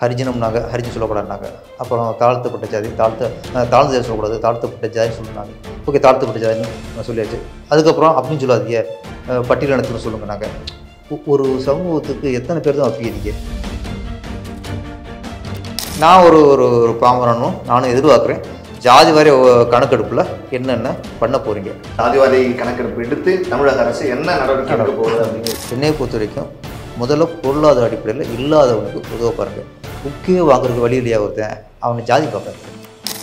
ஹரிஜனம்னாங்க, ஹரிஜன் சொல்லக்கூடாதுனாங்க. அப்புறம் தாழ்த்தப்பட்ட ஜாதி, தாழ்ந்த ஜாதி சொல்லக்கூடாது, தாழ்த்தப்பட்ட ஜாதின்னு சொன்னாங்க. ஓகே, தாழ்த்தப்பட்ட ஜாதின்னு சொல்லியாச்சு. அதுக்கப்புறம் அப்படின்னு சொல்லாதீங்க, பட்டியலினத்துன்னு சொல்லுங்க. நாங்கள் ஒரு சமூகத்துக்கு எத்தனை பேர் தான் வைப்பீங்க? நான் ஒரு ஒரு பாமரனும் நானும் எதிர்பார்க்குறேன். ஜாதி வாரி கணக்கெடுப்பில் என்னென்ன பண்ண போகிறீங்க? ஜாதி வாரி கணக்கெடுப்பு எடுத்து தமிழக அரசு என்ன நடவடிக்கை எடுக்க போகுது அப்படிங்கிறது என்னையை பொறுத்த வரைக்கும் முதல்ல பொருளாதார அடிப்படையில் இல்லாதவனுக்கு உதவ பாருங்க. முக்கிய வாங்குறதுக்கு வழி இல்லையா ஒருத்தன், அவனை ஜாதி பார்ப்பாரு.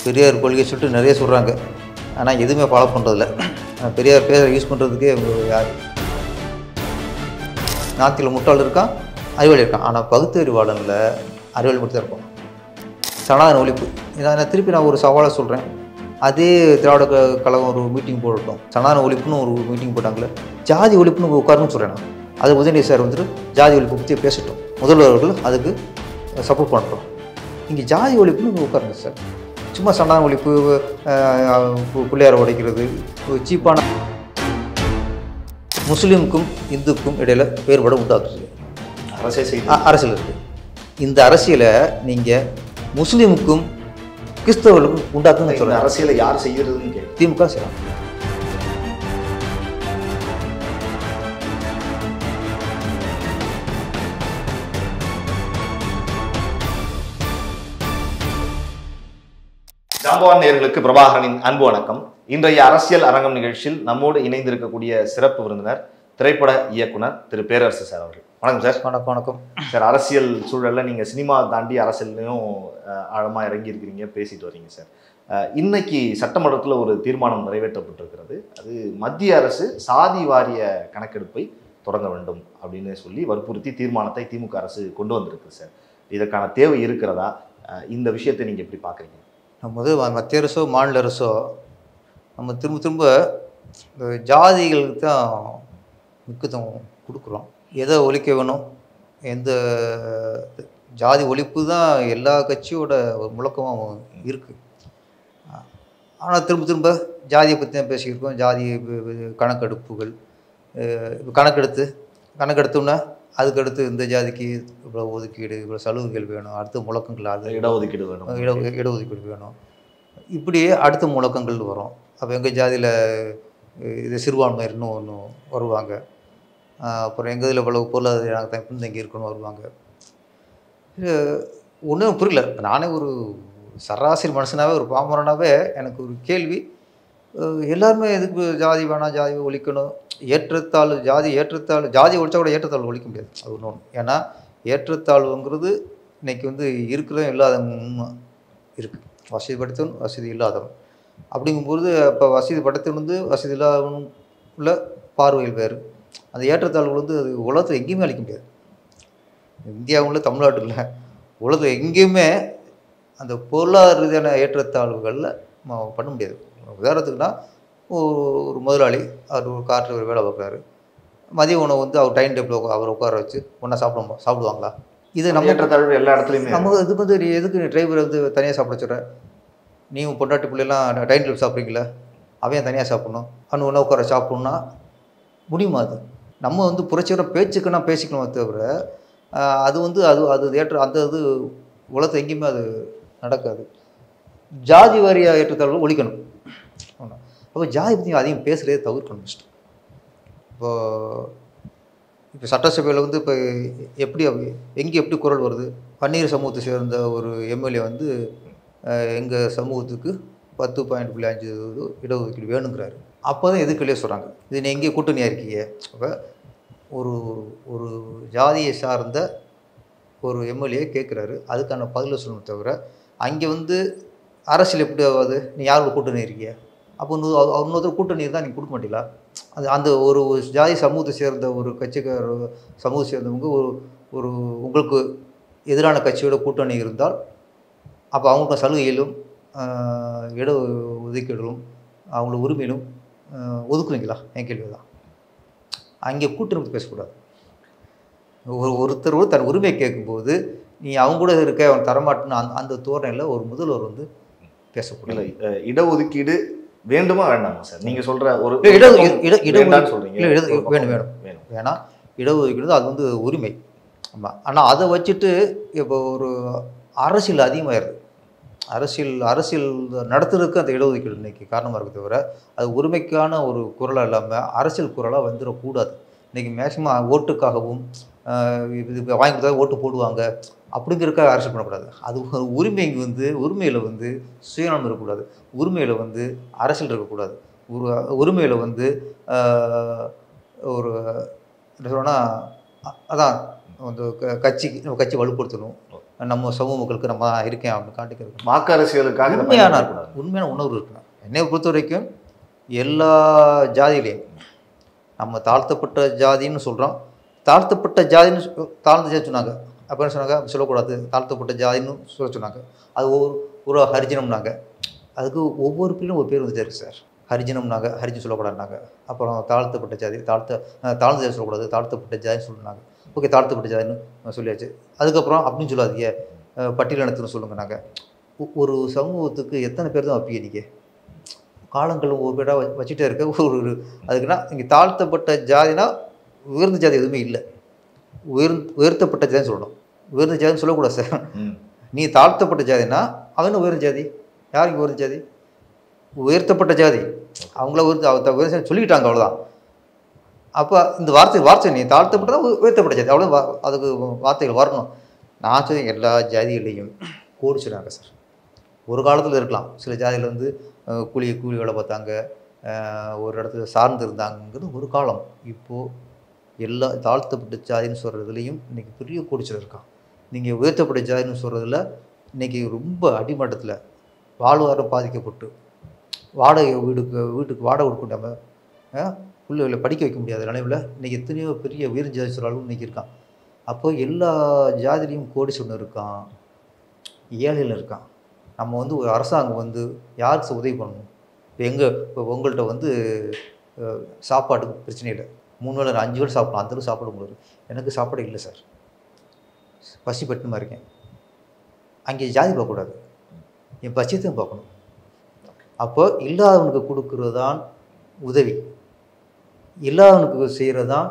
பெரியார் கொள்கையை சொல்லிட்டு நிறைய சொல்கிறாங்க, ஆனால் எதுவுமே ஃபாலோ பண்ணுறதில்ல. பெரியார் பேரை யூஸ் பண்ணுறதுக்கே யார்? நாட்டில் முட்டாள் இருக்கான், அறிவாளி இருக்கான். ஆனால் பகுத்தறிவாளனில் அறிவாளி மட்டும் தான் இருப்பான். சனாதன ஒழிப்பு, நான் திருப்பி ஒரு சவாலை சொல்கிறேன். அதே திராவிட கழகம் ஒரு மீட்டிங் போடட்டும், சனாதன ஒழிப்புன்னு ஒரு மீட்டிங் போட்டாங்களே, ஜாதி ஒழிப்புன்னு உட்காருன்னு சொல்கிறேன் நான். அது உதயநிதி சார் வந்துட்டு ஜாதி ஒழிப்பு பற்றி பேசட்டும், முதல்வர்கள் அதுக்கு சப்போர்ட் பண்ணுறோம். இங்கே ஜாதி ஒழிப்புன்னு உட்காருங்க சார். சும்மா சனாதன ஒழிப்பு, பிள்ளையாரை உடைக்கிறது, சீப்பான முஸ்லீமுக்கும் இந்துக்கும் இடையில் வேறுபாடு உண்டாக்குறது அரசியல் இருக்குது. இந்த அரசியலை நீங்கள் முஸ்லீமுக்கும் கிறிஸ்தவர்களுக்கும் உண்டாக்குன்னு சொல்லுங்கள். அரசியலை யார் செய்யறதுன்னு திமுக செய்யலாம். ஜாம்பவான் நேயர்களுக்கு பிரபாகரனின் அன்பு வணக்கம். இன்றைய அரசியல் அரங்கம் நிகழ்ச்சியில் நம்மோடு இணைந்திருக்கக்கூடிய சிறப்பு விருந்தினர் திரைப்பட இயக்குனர் திரு பேரரசு சார் அவர்கள். வணக்கம் சார். வணக்கம் சார். அரசியல் சூழலில் நீங்கள் சினிமா தாண்டி அரசியல்லையும் ஆழமாக இறங்கி இருக்கிறீங்க, பேசிட்டு வரீங்க சார். இன்னைக்கு சட்டமன்றத்தில் ஒரு தீர்மானம் நிறைவேற்றப்பட்டிருக்கிறது. அது மத்திய அரசு சாதி வாரிய கணக்கெடுப்பை தொடங்க வேண்டும் அப்படின்னு சொல்லி வற்புறுத்தி தீர்மானத்தை திமுக அரசு கொண்டு வந்திருக்கு சார். இதற்கான தேவை இருக்கிறதா? இந்த விஷயத்தை நீங்கள் எப்படி பார்க்குறீங்க? நம்ம மத்திய அரசோ மாநில அரசோ நம்ம திரும்ப ஜாதிகளுக்கு தான் முக்கியத்துவம் கொடுக்குறோம். எதை ஒழிக்க வேணும், எந்த ஜாதி ஒழிப்பு தான் எல்லா கட்சியோட ஒரு முழக்கமும் இருக்குது. ஆனால் திரும்ப ஜாதியை பற்றி தான் பேசிக்கிருக்கோம். ஜாதி கணக்கெடுப்புகள் கணக்கெடுத்தோன்னா அதுக்கடுத்து இந்த ஜாதிக்கு இவ்வளோ ஒதுக்கீடு, இவ்வளோ சலுகைகள் வேணும், அடுத்த முழக்கங்கள் அது இடஒதுக்கீடு வேணும், இடஒதுக்கீடு வேணும், இப்படியே அடுத்த முழக்கங்கள் வரும். அப்போ எங்கள் ஜாதியில் இது சிறுபான்மையினர்னு ஒன்று வருவாங்க. அப்புறம் எங்கள் இதில் இவ்வளவு பொருளாதார நாங்கள் பின்தங்கி இருக்கணும் வருவாங்க. ஒன்றும் புரியல. நானே ஒரு சராசரி மனுஷனாகவே, ஒரு பாமரனாகவே எனக்கு ஒரு கேள்வி, எல்லாருமே எதுக்கு ஜாதி வேணாம், ஜாதி ஒழிக்கணும், ஏற்றத்தாழ்வு, ஜாதி ஒழிச்சா கூட ஏற்றத்தாழ்வு ஒழிக்க முடியாது. அது ஒன்று. ஏன்னா ஏற்றத்தாழ்வுங்கிறது இன்றைக்கி இருக்கிறதும் இல்லாத இருக்குது. வசதி படைத்தவன், வசதி இல்லாதவன். அப்படிங்கும்போது இப்போ வசதி படைத்தவன் வசதி இல்லாதவன் உள்ள பார்வையில் வேறு. அந்த ஏற்றத்தாழ்வுகள் அது உலகத்தில் எங்கேயுமே அளிக்க முடியாது. இந்தியாவில், தமிழ்நாட்டில், உலகத்தில் எங்கேயுமே அந்த பொருளாதார ரீதியான ஏற்றத்தாழ்வுகளில் பண்ண முடியாது. உதாரணத்துக்குன்னா ஒரு முதலாளி அவர் ஒரு காற்றில் ஒரு வேலை பார்க்குறாரு. மதிய உணவு அவர் டைம் டேபிள் அவர் உட்கார வச்சு ஒன்றா சாப்பிடுவாங்களா? இது நம்ம ஏற்றத்தாழ்வு எல்லா இடத்துலையுமே. நம்ம இதுக்கு எதுக்கு டிரைவர் தனியாக சாப்பிட சொல்கிறேன்? நீ பொண்டாட்டி பிள்ளைலாம் டைம் டேபிள் சாப்பிட்றீங்களா? அவன் தனியாக சாப்பிட்ணும், அவனு ஒன்றா உட்கார சாப்பிட்ணுன்னா முடியுமா? அது நம்ம புரட்சிகர பேச்சுக்குன்னா பேசிக்கணுமே தவிர அது ஏற்ற அந்த இது உலகத்தை எங்கேயுமே அது நடக்காது. ஜாதி வாரியாக ஏற்றத்தாழ்வு ஒழிக்கணும். அப்போ ஜாதி பற்றி அதிகம் பேசுகிறதே தவிர்க்கணும். ஃபஸ்ட்டு இப்போ சட்டசபையில் இப்போ எப்படி குரல் வருது? பன்னீர் சமூகத்தை சேர்ந்த ஒரு எம்எல்ஏ எங்கள் சமூகத்துக்கு 10.5 இடஒதுக்கீடு வேணுங்கிறாரு. அப்போ தான் எதுக்குள்ளே சொல்கிறாங்க, இது நீ எங்கேயும் கூட்டணியாக இருக்கீங்க. அப்போ ஒரு ஜாதியை சார்ந்த ஒரு எம்எல்ஏ கேட்குறாரு, அதுக்கான பதிலை சொல்லணும் தவிர அங்கே அரசியல் எப்படி ஆகாது? நீ யாரோட கூட்டணி இருக்கீங்க? அப்போ இன்னொருத்தர் கூட்டணி இருந்தால் நீங்கள் கொடுக்க மாட்டீங்களா? அந்த ஒரு ஜாதி சமூகத்தை சேர்ந்த ஒரு கட்சிக்கார சமூகத்தை சேர்ந்தவங்க ஒரு உங்களுக்கு எதிரான கட்சியோட கூட்டணி இருந்தால் அப்போ அவங்களுக்கு சலுகையிலும் இட ஒதுக்கீடுகளும் அவங்களோட உரிமையிலும் ஒதுக்குவீங்களா? என் கேள்வி தான். அங்கே கூட்டணி பேசக்கூடாது. ஒருத்தர் தன் உரிமையை கேட்கும்போது நீ அவங்க கூட இருக்க, அவன் தரமாட்டுன்னு அந்த தோரணையில் ஒரு முதல்வர் பேசக்கூடாது. இடஒதுக்கீடு வேண்டுமா வேண்டாமா சார்? நீங்கள் சொல்கிற ஒரு வேணும். ஏன்னா இடஒதுக்கீடு அது உரிமை. ஆமாம். ஆனால் அதை வச்சுட்டு இப்போ ஒரு அரசியல் அதிகமாகிடுது. அரசியல் நடத்துறதுக்கு அந்த இடஒதுக்கீடு இன்றைக்கி காரணமாக இருக்குது தவிர, அது உரிமைக்கான ஒரு குரலாக இல்லாமல் அரசியல் குரலாக வந்துடக்கூடாது. இன்றைக்கி மேக்ஸிமம் ஓட்டுக்காகவும் இது வாங்கி கொடுத்தா ஓட்டு போடுவாங்க அப்படிங்கிறதுக்காக அரசியல் பண்ணக்கூடாது. அது ஒரு உரிமையில் சுயநலம் இருக்கக்கூடாது. உரிமையில் அரசியல் இருக்கக்கூடாது. உரிமையில் ஒரு என்ன சொல்லணும்னா அதான் அந்த கட்சி வலுப்படுத்தணும். நம்ம சமூக மக்களுக்கு நம்ம இருக்கேன் அப்படின்னு காட்டிக்கிறது. வாக்கு அரசியலுக்காக உண்மையான உணர்வு இருக்கணும். என்னை பொறுத்த வரைக்கும் எல்லா ஜாதியிலையும் நம்ம தாழ்த்தப்பட்ட ஜாதின்னு சொல்கிறோம். தாழ்த்தப்பட்ட ஜாதி சொன்னாங்க. அப்போ என்ன சொன்னாங்க, சொல்லக்கூடாது தாழ்த்தப்பட்ட ஜாதின்னு சொன்னாங்க. அது ஒரு ஹரிஜனம்னாங்க. அதுக்கு ஒவ்வொரு பேரும் ஒரு பேர் வந்துட்டே இருக்குது சார். ஹரிஜனம்னாங்க, ஹரிஜன் சொல்லக்கூடாதுனாங்க. அப்புறம் தாழ்த்தப்பட்ட ஜாதி தாழ்ந்த ஜாதி சொல்லக்கூடாது, தாழ்த்தப்பட்ட ஜாதின்னு சொல்லினாங்க. ஓகே, தாழ்த்தப்பட்ட ஜாதின்னு சொல்லியாச்சு. அதுக்கப்புறம் அப்படின்னு சொல்லாதீங்க, பட்டியலினத்துன்னு சொல்லுங்க. நாங்கள் ஒரு சமூகத்துக்கு எத்தனை பேர் தான் வைப்பீங்க நீங்கள்? காலங்களும் ஒரு பேராக வச்சுட்டே இருக்க அதுக்குன்னா இங்கே தாழ்த்தப்பட்ட ஜாதினா உயர்ந்த ஜாதி எதுவுமே இல்லை. உயர்த்தப்பட்ட ஜாதின்னு சொல்லணும். உயர்ந்த ஜாதின்னு சொல்லக்கூடாது சார். நீ தாழ்த்தப்பட்ட ஜாதினா அவன் உயர்ந்த ஜாதி. யார் இங்கே உயர்ந்த ஜாதி? உயர்த்தப்பட்ட ஜாதி. அவங்கள உயர்ந்த சொல்லிக்கிட்டாங்க, அவ்வளோதான். அப்போ இந்த வார்த்தை நீ தாழ்த்தப்பட்டதா உயர்த்தப்பட்ட ஜாதி, அவ்வளோ அதுக்கு வார்த்தைகள் வரணும். நான் சொல்லி எல்லா ஜாதிகளையும் கோடிச்சுறாங்க சார். ஒரு காலத்தில் இருக்கலாம், சில ஜாதியில் கூலி வேலை பார்த்தாங்க, ஒரு இடத்துல சார்ந்து இருந்தாங்கிறது ஒரு காலம். இப்போது எல்லா தாழ்த்தப்பட்ட ஜாதின்னு சொல்கிறதுலையும் இன்றைக்கி பெரிய கோடிச்சல் இருக்கான். நீங்கள் உயர்த்தப்பட்ட ஜாதின்னு சொல்கிறதுல இன்றைக்கி ரொம்ப அடிமட்டத்தில் வாழ்வாதாரம் பாதிக்கப்பட்டு வீட்டுக்கு வாடகை கொடுக்க பிள்ளைகளை படிக்க வைக்க முடியாத நிலையில் இன்றைக்கி எத்தனையோ பெரிய உயர் ஜாதி சொல்கிறாலும் இன்றைக்கி இருக்கான். அப்போ எல்லா ஜாதிலையும் கோடிச்சல் இருக்கான், ஏழையில் இருக்கான். நம்ம ஒரு அரசாங்கம் யாருக்கு உதவி பண்ணணும்? இப்போ உங்கள்கிட்ட சாப்பாட்டுக்கு பிரச்சனை இல்லை, 3 வேளை 5 வேளை சாப்பிடலாம், அந்தளவு சாப்பாடு உங்களுக்கு. எனக்கு சாப்பாடு இல்லை சார், பசி பட்டுமா இருக்கேன். அங்கே ஜாதி பார்க்கக்கூடாது, என் பட்சத்தையும் பார்க்கணும். அப்போ இல்லாதவனுக்கு கொடுக்கறது தான் உதவி, இல்லாதவனுக்கு செய்கிறது தான்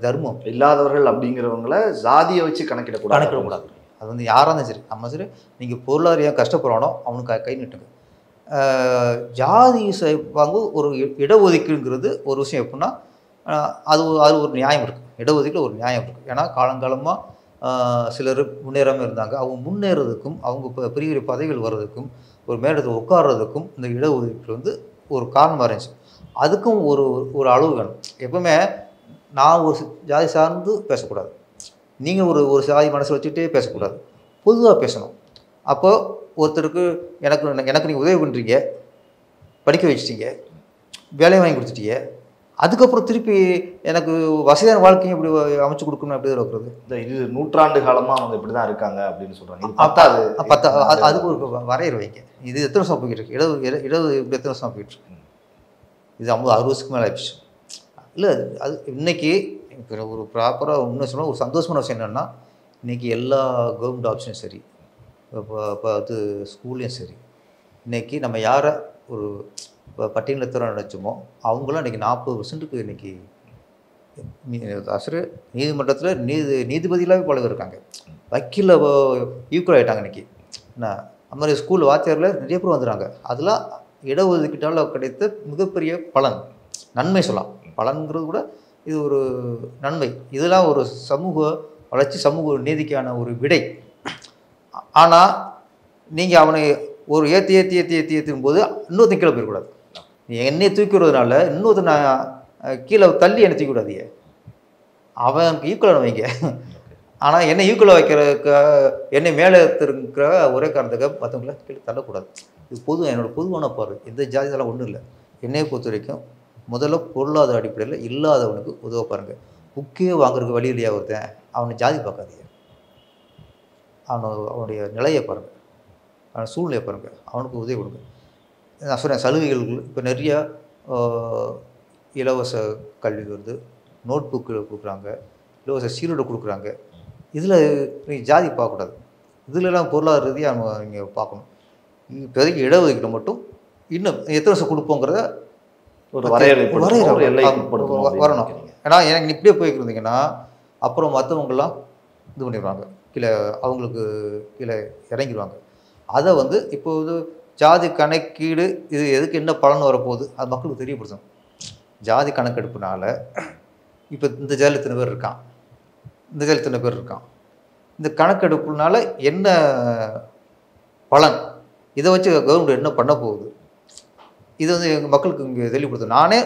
தர்மம். இல்லாதவர்கள் அப்படிங்கிறவங்கள ஜாதியை வச்சு கணக்கிடக்கூடாது. அது யாராக இருந்தாலும் சரி, நம்ம சரி, நீங்கள் பொருளாதாரம் கஷ்டப்படுறானோ அவனுக்கு கை நீட்டுங்க. ஜாதி ஒரு இடஒதுக்கீடுங்கிறது ஒரு விஷயம். எப்படின்னா அது ஒரு நியாயம் இருக்குது. இடஒதுக்கீடு ஒரு நியாயம் இருக்குது. ஏன்னா காலங்காலமாக சிலர் முன்னேறாமல் இருந்தாங்க. அவங்க முன்னேறதுக்கும் அவங்க பெரிய பெரிய பதவிகள் வர்றதுக்கும் ஒரு மேடத்தில் உட்கார்றதுக்கும் இந்த இடஒதுக்கீடு ஒரு காரணமாக இருந்துச்சு. அதுக்கும் ஒரு அளவு வேணும். எப்பவுமே நான் ஒரு ஜாதி சார்ந்து பேசக்கூடாது, நீங்கள் ஒரு சாதி மனசில் வச்சுக்கிட்டே பேசக்கூடாது, பொதுவாக பேசணும். அப்போது ஒருத்தருக்கு எனக்கு நீங்கள் உதவி பண்ணுறீங்க, படிக்க வச்சிட்டீங்க, வேலையை வாங்கி கொடுத்துட்டீங்க, அதுக்கப்புறம் திருப்பி எனக்கு வசதியான வாழ்க்கையும் இப்படி அமைச்சு கொடுக்கணும். எப்படி வைக்கிறது? இது நூற்றாண்டு காலமாக அவங்க இப்படி தான் இருக்காங்க அப்படின்னு சொல்கிறாங்க. அதுக்கு ஒரு வரையறை வைங்க. இது எத்தனை வருஷம் போய்கிட்டு இருக்கு? இப்படி எத்தனை வருஷம் போய்கிட்டு இருக்கு? இது 50-60 வருஷத்துக்கு மேலே ஆயிடுச்சு. இல்லை, அது இன்றைக்கி இப்போ ஒரு ப்ராப்பராக இன்னும் சொன்னால் ஒரு சந்தோஷமான விஷயம் என்னென்னா, இன்றைக்கி எல்லா கவர்மெண்ட் ஆப்ஷனும் சரி, இப்போ ஸ்கூல்லையும் சரி, இன்றைக்கி நம்ம யாரை ஒரு பட்டியலினத்தர நினச்சோமோ அவங்களாம் இன்றைக்கி 40% இன்றைக்கி நீதிமன்றத்தில் நீதிபதிகளாகவே பழக இருக்காங்க. வக்கீலில் ஈக்குவல் ஆகிட்டாங்க இன்றைக்கி. என்ன அது மாதிரி ஸ்கூல் வாத்தியாரில் நிறைய பேர் வந்துடுறாங்க. அதெல்லாம் இடஒதுக்கீட்டால் கிடைத்த மிகப்பெரிய பலன், நன்மை சொல்லலாம். பலன்கிறது கூட இது ஒரு நன்மை. இதெல்லாம் ஒரு சமூக வளர்ச்சி, சமூக நீதிக்கான ஒரு விடை. ஆனால் நீங்கள் அவனை ஒரு ஏற்றும்போது இன்னொருத்தன் கீழே போயிடக்கூடாது. நீ என்னை தூக்கிடுறதுனால இன்னொருத்தன் நான் கீழே தள்ளி என்னை தூக்கிவிடாதீங்க. அவனுக்கு ஈக்குவலாக வைங்க. ஆனால் என்னை ஈக்குவலாக வைக்கிறதுக்கு, என்னை மேலே இருக்கிற ஒரே காரணத்துக்காக மற்றவங்கள கீழே தள்ளக்கூடாது. இது என்னோடய பொதுவான பார்வை. எந்த ஜாதியெல்லாம் ஒன்றும் இல்லை. என்னையை பொறுத்த வரைக்கும் முதல்ல பொருளாதார அடிப்படையில் இல்லாதவனுக்கு உதவ பாருங்கள். புக்கே வாங்குறதுக்கு வழி இல்லையா ஒருத்தன், அவனை ஜாதி பார்க்காதீங்க. அவனுடைய நிலையை பாருங்கள், அவன் சூழ்நிலையை பாருங்கள், அவனுக்கு உதவி கொடுங்க. நான் சொன்னேன், சலுகைகள் இப்போ நிறையா இலவச கல்வி வருது, நோட் புக்கு கொடுக்குறாங்க, இலவச சீருடை கொடுக்குறாங்க. இதில் நீங்கள் ஜாதி பார்க்கக்கூடாது. இதிலெல்லாம் பொருளாதார ரீதியாக நீங்கள் பார்க்கணும். இப்போதைக்கு இடஒதுக்கீடு மட்டும் இன்னும் எத்தனை வருஷம் கொடுப்போங்கிறத ஒரு வரையறை வரணும். ஏன்னா எனக்கு இப்படியே போய்க்கிருந்தீங்கன்னா அப்புறம் மற்றவங்களாம் இது பண்ணிடுவாங்க, கீழே அவங்களுக்கு கீழே இறங்கிடுவாங்க. அதை வந்து இப்போது ஜாதி கணக்கீடு இது எதுக்கு என்ன பலன் வரப்போகுது அது மக்களுக்கு தெரியப்படுத்தணும். ஜாதி கணக்கெடுப்புனால இப்போ இந்த ஜாதியில் இத்தனை பேர் இருக்கான், இந்த ஜாதியில் இத்தனை பேர் இருக்கான், இந்த கணக்கெடுப்புனால என்ன பலன், இதை வச்சு கவர்மெண்ட் என்ன பண்ண போகுது, இது வந்து எங்கள் மக்களுக்கு இங்கே தெளிவுபடுத்தும். நானே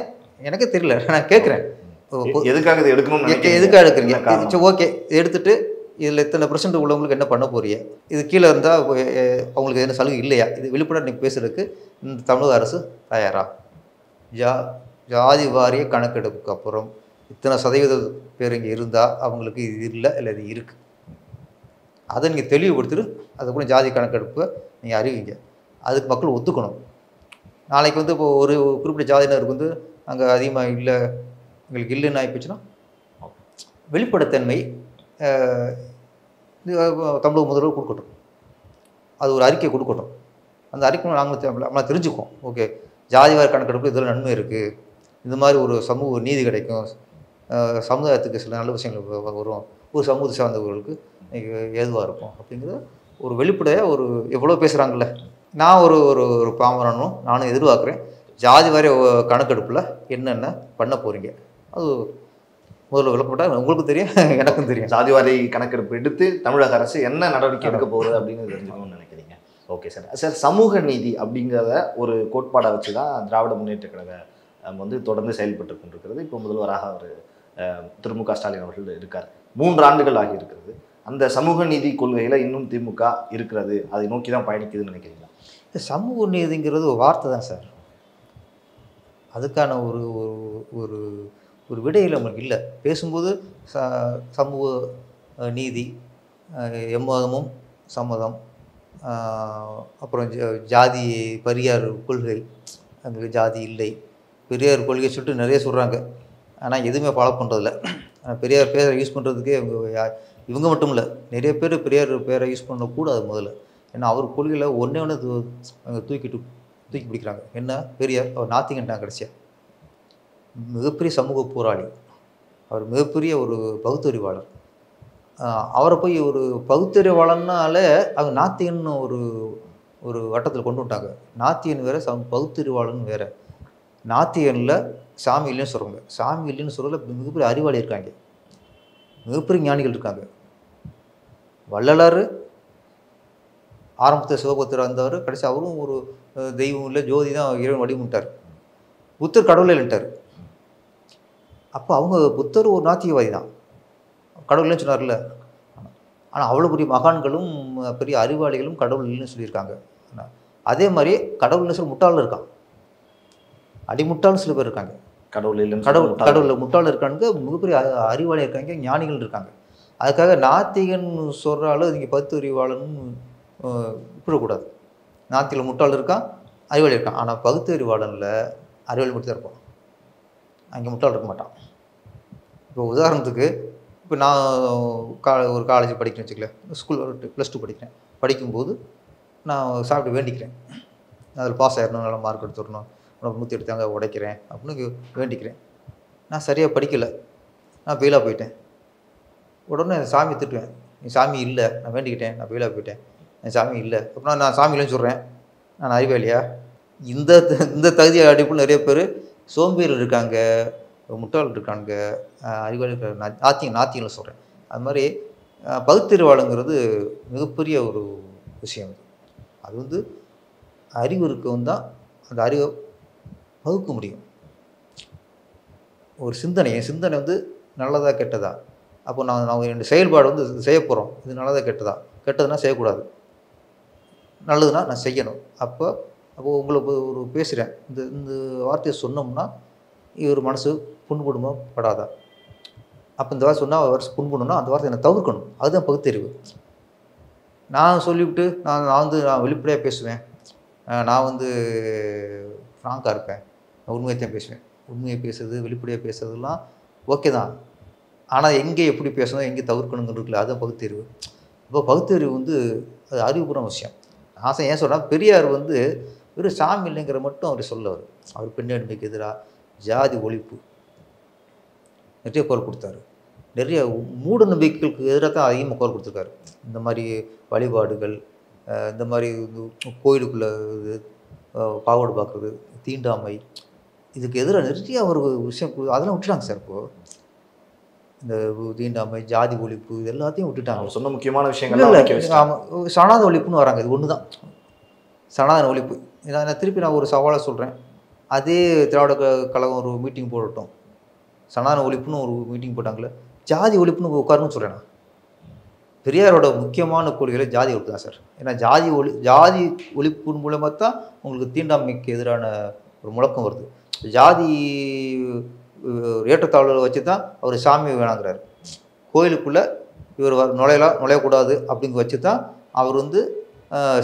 எனக்கே தெரியல, நான் கேட்குறேன் எதுக்காக இதை எடுக்கணும்னு எதுக்காக எடுக்கிறீங்க, சரி ஓகே எடுத்துகிட்டு இதில் இத்தனை % உள்ளவங்களுக்கு என்ன பண்ண போறீங்க, இது கீழே இருந்தால் அவங்களுக்கு என்ன சலுகை இல்லையா, இது வெளிப்படையாக நீங்கள் பேசுறதுக்கு இந்த தமிழக அரசு தயாரா? ஜாதி வாரிய கணக்கெடுப்புக்கு அப்புறம் இத்தனை % பேர் இங்கே இருந்தால் அவங்களுக்கு இது இல்லை இல்லை இது இருக்குது, அதை நீங்கள் தெளிவுபடுத்திட்டு அதுக்கப்புறம் ஜாதி கணக்கெடுப்பை நீங்கள் அறிவிங்க. அதுக்கு மக்கள் ஒத்துக்கணும். நாளைக்கு வந்து இப்போ ஒரு குறிப்பிட்ட ஜாதியினருக்கு வந்து அங்கே அதிகமாக இல்லை, எங்களுக்கு இல்லைன்னு ஆகிப்போச்சுன்னா வெளிப்படைத்தன்மை தமிழக முதல்வர் கொடுக்கட்டும், அது ஒரு அறிக்கை கொடுக்கட்டும். அந்த அறிக்கை நாங்கள் தெரிஞ்சுக்குவோம். ஓகே, ஜாதிவாரி கணக்கெடுப்பு இதில் நன்மை இருக்குது, இந்த மாதிரி ஒரு சமூக நீதி கிடைக்கும், சமுதாயத்துக்கு சில நல்ல விஷயங்கள் வரும், ஒரு சமூகத்தை சார்ந்தவர்களுக்கு ஏதுவாக இருக்கும் அப்படிங்கிறது ஒரு வெளிப்படையாக ஒரு எவ்வளோ பேசுகிறாங்கல்ல. நான் ஒரு ஒரு பாமரனும் நானும் எதிர்பார்க்குறேன். ஜாதி வாரிய கணக்கெடுப்பில் என்னென்ன பண்ண போகிறீங்க அது முதல்ல விளக்கப்பட்டால் உங்களுக்கும் தெரியும், எனக்கும் தெரியும். ஜாதிவாரி கணக்கெடுப்பு எடுத்து தமிழக அரசு என்ன நடவடிக்கை எடுக்க போகுது அப்படின்னு தெரிஞ்சுக்கணும்னு நினைக்கிறீங்க. Okay sir. சார், சமூக நீதி அப்படிங்கிறத ஒரு கோட்பாடை வச்சு தான் திராவிட முன்னேற்ற கழகம் வந்து தொடர்ந்து செயல்பட்டு கொண்டிருக்கிறது. இப்போ முதல்வராக அவர் திரு மு க ஸ்டாலின் அவர்கள் இருக்கார். 3 ஆண்டுகள் ஆகியிருக்கிறது. அந்த சமூக நீதி கொள்கையில் இன்னும் திமுக இருக்கிறது, அதை நோக்கி தான் பயணிக்குதுன்னு நினைக்கிறீங்களா? சமூக நீதிங்கிறது ஒரு வார்த்தை தான் சார், அதுக்கான ஒரு ஒரு ஒரு விடையில் நம்மளுக்கு இல்லை. பேசும்போது சமூக நீதி, எம்மதமும் சம்மதம், அப்புறம் ஜாதி பெரியார் கொள்கை, அங்கே ஜாதி இல்லை, பெரியார் கொள்கையை சொல்லிட்டு நிறைய சொல்கிறாங்க, ஆனால் எதுவுமே ஃபாலோ பண்ணுறதில்ல. பெரியார் பேரை யூஸ் பண்ணுறதுக்கே இவங்க மட்டும் இல்லை, நிறைய பேர் பெரியார் பேரை யூஸ் பண்ணக்கூடாது முதல்ல. ஏன்னா அவர் கொள்கையில் ஒன்று அங்கே தூக்கி பிடிக்கிறாங்க. என்ன பெரியார், அவர் நாத்திகன்ட்டாங்க கடைசியாக. மிகப்பெரிய சமூக போராளி, அவர் மிகப்பெரிய ஒரு பகுத்தறிவாளர். அவரை போய் ஒரு பகுத்தறிவாளர்னாலே அவங்க நாத்திகன்னு ஒரு வட்டத்தில் கொண்டு விட்டாங்க. நாத்திகன் வேறு, பகுத்தறிவாளன் வேறு. நாத்திகனில் சாமி இல்லைன்னு சொல்கிறாங்க, சாமி இல்லைன்னு சொல்கிறதுல மிகப்பெரிய அறிவாளி இருக்காங்க, மிகப்பெரிய ஞானிகள் இருக்காங்க. வள்ளலார் ஆரம்பத்தில் சிவபக்தராக இருந்தவர், கடைசி அவரும் ஒரு தெய்வம் இல்லை, ஜோதி தான் இறைவன் வடிவமிட்டார். புத்தர் கடவுளே இல்லைன்ட்டார். அப்போ அவங்க புத்தர் ஒரு நாத்திகவாதி தான், கடவுள்னு சொன்னார்ல. ஆனால் அவ்வளோ பெரிய மகான்களும் பெரிய அறிவாளிகளும் கடவுள் இல்லைன்னு சொல்லியிருக்காங்க. அதே மாதிரி கடவுள்னு சொல்லி முட்டாள் இருக்கான், அடிமுட்டாள்னு சில பேர் இருக்காங்க. கடவுள் இல்லைன்னு கடவுள் முட்டாள் இருக்காங்க, மிகப்பெரிய அறிவாளி இருக்காங்க, ஞானிகள் இருக்காங்க. அதுக்காக நாத்திகன் சொல்கிறாலும் நீங்கள் பகுத்தறிவாளன்னு விட்டுறக்கூடாது. நாத்தியில் முட்டாள் இருக்கான், அறிவாளி இருக்கான். ஆனால் பகுத்தறிவாளனில் அறிவாளி மட்டும் தான் இருப்பான், அங்கே முட்டாள் இருக்க மாட்டான். இப்போ உதாரணத்துக்கு, இப்போ நான் ஒரு காலேஜ் படிக்கிறேன்னு வச்சுக்கல, ஸ்கூல் +2 படிக்கிறேன். படிக்கும்போது நான் சாப்பிட்டு வேண்டிக்கிறேன், அதில் பாஸ் ஆகிடணும், நல்லா மார்க் எடுத்துடணும், உனக்கு 100 எடுத்தாங்க உடைக்கிறேன் அப்படின்னு வேண்டிக்கிறேன். நான் சரியாக படிக்கலை, நான் ஃபெயிலாக போயிட்டேன். உடனே சாமி திட்டுவேன், நீ சாமி இல்லை, நான் வேண்டிக்கிட்டேன், நான் ஃபெயிலாக போயிட்டேன், என் சாமி இல்லை. அப்படின்னா நான் சாமி இல்லைன்னு சொல்கிறேன், நான் அறிவாளியா? இந்த தகுதி அடிப்பில் நிறைய பேர் சோம்பேறிகள் இருக்காங்க, முட்டாள் இருக்காங்க, அறிவாளி நாத்தியங்களை சொல்கிறேன். அது மாதிரி பகுத்தறிவாளுங்கிறது மிகப்பெரிய ஒரு விஷயம். அது வந்து அறிவு இருக்கவும் தான் அந்த அறிவை பகுக்க முடியும். ஒரு சிந்தனை, என் சிந்தனை வந்து நல்லதா கெட்டதா, அப்போ நான் என்னுடைய செயல்பாடு வந்து செய்ய போகிறோம், இது நல்லதா கெட்டதா, கெட்டதுன்னா செய்யக்கூடாது, நல்லதுன்னா நான் செய்யணும். அப்போது உங்களை ஒரு பேசுகிறேன், இந்த வார்த்தையை சொன்னோம்னா இவர் மனசு புண்படுமா படாதா, அப்போ இந்த வார்த்தை சொன்னால் அவர் புண்படணும்னா அந்த வார்த்தை என்னை தவிர்க்கணும். அதுதான் பகுத்தறிவு. நான் சொல்லிவிட்டு நான் வெளிப்படையாக பேசுவேன், நான் வந்து ஃப்ராங்காக இருப்பேன், நான் உண்மையை தான் பேசுவேன். உண்மையை பேசுறது, வெளிப்படையாக பேசுறதுலாம் ஓகே தான், ஆனால் எங்கே எப்படி பேசணும், எங்கே தவிர்க்கணுங்கிறதுக்குல அதுதான் பகுத்தறிவு. இப்போ பகுத்தறிவு வந்து அது அறிவுபூர்வ விஷயம். நான் ஏன் சொல்கிறேன், பெரியார் வந்து வெறும் சாமி இல்லைங்கிற மட்டும் அவர் சொல்லவர். அவர் பெண்ணடிமைக்கு எதிராக, ஜாதி ஒழிப்பு நிறைய குரல் கொடுத்தாரு. நிறைய மூட நம்பிக்கைகளுக்கு எதிராக தான் அதிகமாக குரல் கொடுத்துருக்காரு. இந்த மாதிரி வழிபாடுகள், இந்த மாதிரி கோயிலுக்குள்ளே இது பாவாடை பார்க்குறது, தீண்டாமை, இதுக்கு எதிராக நிறைய ஒரு விஷயம் அதெல்லாம் விட்டுட்டாங்க சார். இப்போது இந்த தீண்டாமை, ஜாதி ஒழிப்பு இது எல்லாத்தையும் விட்டுட்டாங்க. அவர் சொன்ன முக்கியமான இல்லை விஷயங்கள் ஆமாம், சனாத ஒழிப்புன்னு வராங்க. இது ஒன்று தான் சனாதன ஒழிப்பு. நான் திருப்பி ஒரு சவாலாக சொல்கிறேன். அதே திராவிட கழகம் ஒரு மீட்டிங் போடட்டும், சனாதன ஒழிப்புன்னு ஒரு மீட்டிங் போட்டாங்களே, ஜாதி ஒழிப்புன்னு உட்காருன்னு சொல்கிறேன். நான் பெரியாரோட முக்கியமான கொள்கைகளை ஜாதி ஒழிப்பு தான் சார். ஏன்னா ஜாதி ஒழிப்பு மூலமாக தான் உங்களுக்கு தீண்டாமைக்கு எதிரான ஒரு முழக்கம் வருது. ஜாதி ஏற்றத்தாழ்வுகளை வச்சு தான் அவர் சாமி வேணாங்கிறார். கோயிலுக்குள்ளே இவர் நுழையக்கூடாது அப்படிங்க வச்சு தான் அவர்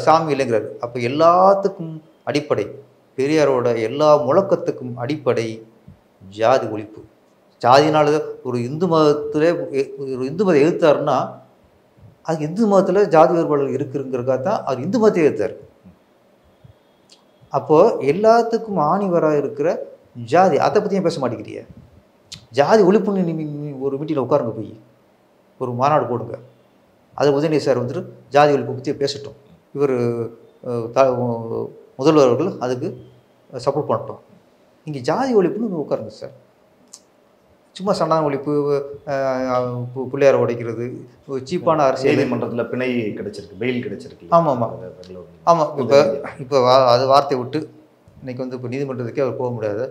சாமி இல்லைங்கிறார். அப்போ எல்லாத்துக்கும் அடிப்படை, பெரியாரோட எல்லா முழக்கத்துக்கும் அடிப்படை ஜாதி ஒழிப்பு. ஜாதினால ஒரு இந்து மதத்தில் ஒரு இந்து மதம் எதிர்த்தாருன்னா அது இந்து மதத்தில் ஜாதி வேறுபாடுகள் இருக்குங்கிறதுக்காக தான் அவர் இந்து மதத்தை எதிர்த்தார். அப்போது எல்லாத்துக்கும் ஆணிவராக இருக்கிற ஜாதி, அதை பற்றியும் பேச மாட்டேங்கிறிய. ஜாதி ஒழிப்புன்னு ஒரு மீட்டிங்கில் உட்காருங்க, போய் ஒரு மாநாடு போடுங்க. அதை உதயநிதி சார் ஜாதி ஒழிப்பு பற்றி பேசட்டும். இவர் முதல்வர்கள் அதுக்கு சப்போர்ட் பண்ணட்டும். இங்கே ஜாதி ஒழிப்புன்னு உட்காருங்க சார். சும்மா சனாதன ஒழிப்பு, பிள்ளையாரை உடைக்கிறது, சீப்பான அரசியல். நீதிமன்றத்தில் பிணை கிடைச்சிருக்கு, பெயில் கிடைச்சிருக்கு. ஆமாம் ஆமாம். இப்போ அது வார்த்தையை விட்டு இன்னைக்கு இப்போ நீதிமன்றத்துக்கே அவர் போக முடியாத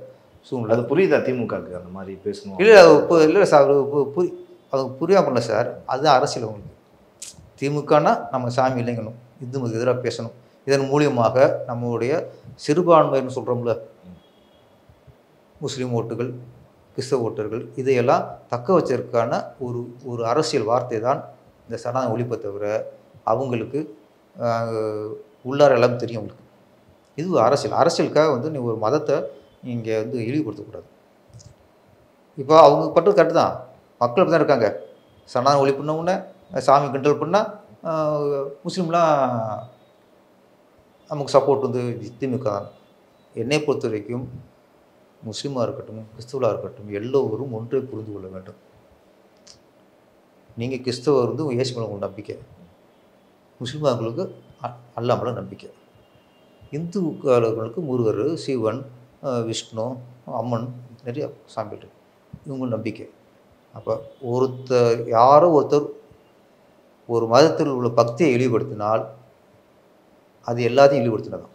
சூழ்நிலை. அது புரியுதா திமுகவுக்கு அந்த மாதிரி பேசணும்? இல்லை இப்போ இல்லை சார், அது புரியாமல் பண்ணல சார். அதுதான் அரசியல். உங்களுக்கு திமுகனா நம்ம சாமி இல்லைங்கணும், இந்து மதத்துக்கு எதிராக பேசணும். இதன் மூலியமாக நம்மளுடைய சிறுபான்மைன்னு சொல்கிறோம்ல, முஸ்லீம் ஓட்டுகள், கிறிஸ்தவ ஓட்டர்கள், இதையெல்லாம் தக்க வச்சதற்கான ஒரு அரசியல் வார்த்தை தான் இந்த சனாதன ஒழிப்பை தவிர அவங்களுக்கு உள்ளார எல்லாம் தெரியும். அவங்களுக்கு இது அரசியலுக்காக நீ ஒரு மதத்தை இங்கே இழிவுபடுத்தக்கூடாது. இப்போ அவங்க பண்றது கரெக்டு தான், மக்கள் அப்படி தான் இருக்காங்க. சனாதன ஒழிப்புன உடனே சாமி கிண்டல் பண்ணால் முஸ்லீம்லாம் நமக்கு சப்போர்ட் திமுக தான். என்னை பொறுத்த வரைக்கும் முஸ்லீமாக இருக்கட்டும், கிறிஸ்துவலாக இருக்கட்டும், எல்லோரும் ஒன்றை புரிந்து கொள்ள வேண்டும். நீங்கள் கிறிஸ்தவர் இயேசு மேலே உங்களுக்கு நம்பிக்கை, முஸ்லீம்களுக்கு அல்லாமல நம்பிக்கை, இந்துக்களுக்கு முருகர், சிவன், விஷ்ணு, அம்மன், நிறைய சாமிகள் இவங்க நம்பிக்கை. அப்போ யாரோ ஒருத்தர் ஒரு மதத்தில் உள்ள பக்தியை இழிவுபடுத்தினால் அது எல்லாத்தையும் இழிவுபடுத்தினதான்.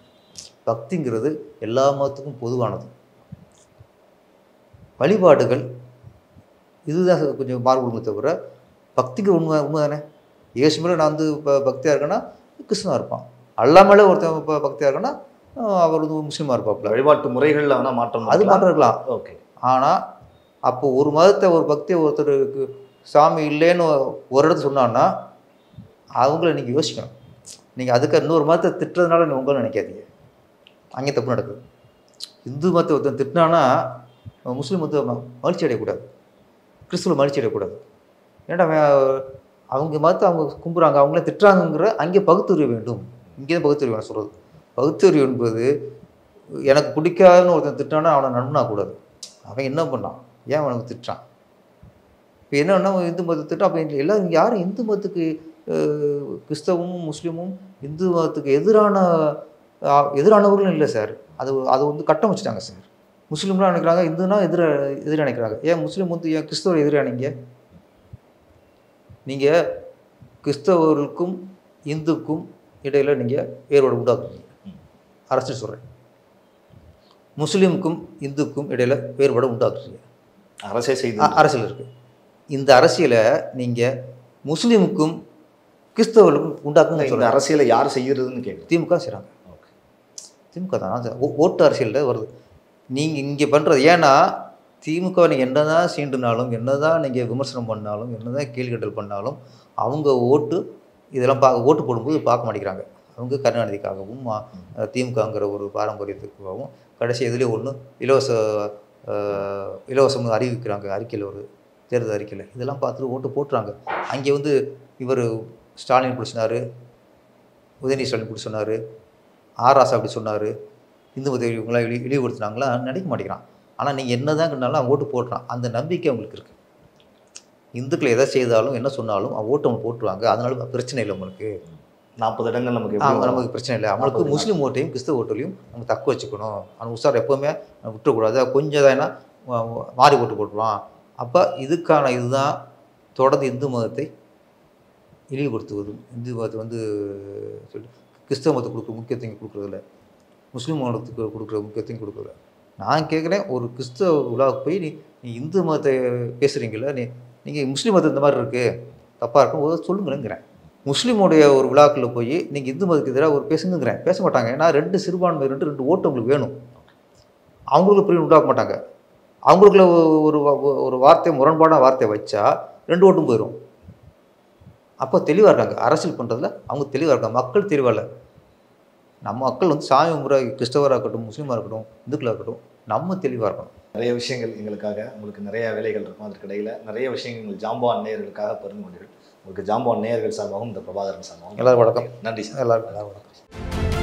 பக்திங்கிறது எல்லா மதத்துக்கும் பொதுவானது. வழிபாடுகள் இதுதான் கொஞ்சம் மாறுபடுமே தவிர பக்திக்கு உண்மை தானே. இயேசு மேலே நான் இப்போ பக்தியாக இருக்கேன்னா கிறிஸ்தவனாக இருப்பான், அல்லா மேலே ஒருத்தன் இப்போ பக்தியாக இருக்கேன்னா அவர் முஸ்லீமாக இருப்பாப்புல. வழிபாட்டு முறைகளில் வேணால் மாற்றம் இருக்கலாம். ஓகே. ஆனால் அப்போ ஒரு மதத்தை ஒரு பக்தியை ஒருத்தருக்கு சாமி இல்லைன்னு ஒரு இடத்துல சொன்னான்னா அவங்கள நீங்கள் யோசிக்கணும். நீங்கள் அதுக்கு இன்னொரு மதத்தை திட்டுறதுனால நீங்கள் உங்களை நினைக்காதீங்க, அங்கே தப்பு நடக்குது. இந்து மதத்தை ஒருத்தன் திட்டினான்னா முஸ்லீம் மதத்தை மகிழ்ச்சி அடையக்கூடாது, கிறிஸ்துவ மகிழ்ச்சி அடையக்கூடாது. ஏன்னா அவங்க மதத்தை அவங்க கும்புறாங்க, அவங்களே திட்டுறாங்கிற அங்கே பகுத்தறிவு வேண்டும். இங்கே தான் பகுத்தறிவு நான் சொல்கிறது. பகுத்தறிவு என்பது எனக்கு பிடிக்காதுன்னு ஒருத்தன் திட்டானா அவனை நண்பனாகக்கூடாது. அவன் என்ன பண்ணான், ஏன் அவனுக்கு திட்டான்? இப்போ என்னன்னா இந்து மதத்தை திட்டம். அப்போ எல்லோரும் யாரும் இந்து மதத்துக்கு கிறிஸ்தவமும் முஸ்லீமும் இந்து மதத்துக்கு எதிரானவர்களும் இல்லை சார். அது கட்டம் வச்சுட்டாங்க சார். முஸ்லீம்லாம் நினைக்கிறாங்க இந்துனா எதிர நினைக்கிறாங்க. ஏன் முஸ்லீம் ஏன் கிறிஸ்தவர் எதிரானீங்க? நீங்கள் கிறிஸ்தவர்களுக்கும் இந்துக்கும் இடையில் நீங்கள் வேறுபாடு உண்டாக்குறீங்க. அரசியல் சொல்கிறேன், முஸ்லீமுக்கும் இந்துக்கும் இடையில் வேறுபாடு உண்டாக்குறீங்க. அரசியல் இருக்குது. இந்த அரசியலை நீங்கள் முஸ்லீமுக்கும் கிறிஸ்தவர்களுக்கும் உண்டாக்குன்னு சொல்கிறேன். அரசியலை யார் செய்கிறதுன்னு கேட்கு. திமுக செய்கிறாங்க. திமுக தான் ஓட்டு அரசியலில் வருது. நீங்கள் இங்கே பண்ணுறது ஏன்னா திமுக நீங்கள் என்ன தான் சீண்டுனாலும், என்ன தான் நீங்கள் விமர்சனம் பண்ணாலும், என்ன தான் கேள்விக்கட்டல் பண்ணாலும் அவங்க இதெல்லாம் ஓட்டு போடும்போது பார்க்க மாட்டேங்கிறாங்க. அவங்க கருணாநிதிக்காகவும் திமுகங்கிற ஒரு பாரம்பரியத்துக்காகவும் கடைசி எதுலேயே ஒன்று இலவசம் அறிவிக்கிறாங்க. அறிக்கையில் ஒரு தேர்தல் அறிக்கையில் இதெல்லாம் பார்த்துட்டு ஓட்டு போட்டுறாங்க. அங்கே இவர் ஸ்டாலின் இப்படி சொன்னார், உதயநிதி ஸ்டாலின் இப்படி சொன்னார், ராசா அப்படி சொன்னார், இந்து மத இவங்களாம் இழிவுபடுத்தினாங்களா நினைக்க மாட்டேங்கிறான். ஆனால் நீங்கள் என்ன தான் கண்டாலும் அவன் ஓட்டு போடுறான். அந்த நம்பிக்கை அவங்களுக்கு இருக்குது. இந்துக்கள் எதை செய்தாலும் என்ன சொன்னாலும் ஓட்டு அவங்க போட்டுருவாங்க, அதனால பிரச்சனை இல்லை உங்களுக்கு. 40 இடங்கள் நமக்கு எப்படி நமக்கு பிரச்சனை இல்லை. அவங்களுக்கு 40 முஸ்லீம் ஓட்டையும் கிறிஸ்தவ ஓட்டுலையும் நம்ம தக்க வச்சுக்கணும். அவன் உஷார் எப்போவுமே விட்டுறக்கூடாது. கொஞ்சம் தான் மாறி ஓட்டு போட்டுருவான். அப்போ இதுக்கான இதுதான் தொடர்ந்து இந்து மதத்தை இழிவுபடுத்துவது. இந்து மதத்தை சொல்லி கிறிஸ்தவ மதத்துக்கு கொடுக்குற முக்கியத்துவம் கொடுக்குறதில்ல, முஸ்லீம் மதத்துக்கு கொடுக்குற முக்கியத்துவம் கொடுக்குறதில்ல. நான் கேட்குறேன், ஒரு கிறிஸ்தவ விழாவுக்கு போய் நீ இந்து மதத்தை பேசுகிறீங்களா, நீங்கள் முஸ்லீம் மதம் இந்த மாதிரி இருக்குது தப்பாக இருக்கும் சொல்லுங்கிறேங்கிறேன். முஸ்லீமுடைய ஒரு விழாக்களில் போய் நீங்கள் இந்து மதத்துக்கு எதிராக ஒரு பேசுங்கிறேன், பேச மாட்டாங்க. ஏன்னா 2 சிறுபான்மை 2 ஓட்டு உங்களுக்கு வேணும். அவங்களுக்கு பிரிவு உண்டாக்க மாட்டாங்க. அவங்களுக்குள்ள ஒரு வார்த்தை முரண்பாடான வார்த்தை வச்சா 2 ஓட்டும் போயிடும். அப்போ தெளிவாக இருக்காங்க அரசியல் பண்ணுறதுல, அவங்க தெளிவாக இருக்காங்க. மக்கள் தெளிவாக இல்லை. நம்ம மக்கள் சாமி முறை கிறிஸ்தவராக இருக்கட்டும், முஸ்லீமாக இருக்கட்டும், இந்துக்களாக இருக்கட்டும், நம்ம தெளிவாக இருக்கணும். நிறைய விஷயங்கள் எங்களுக்காக, உங்களுக்கு நிறைய வேலைகள் இருக்கும், அதற்கு இடையில் நிறைய விஷயங்கள் ஜாம்பவான் நேயர்களுக்காக பகிர்ந்து கொண்டீர்கள். உங்களுக்கு ஜாம்பவான் நேயர்கள் சார்பாகவும் இந்த பிரபாகரன் சார்பாகவும் எல்லாரும் வணக்கம். நன்றி சார். எல்லாருக்கும் வணக்கம்.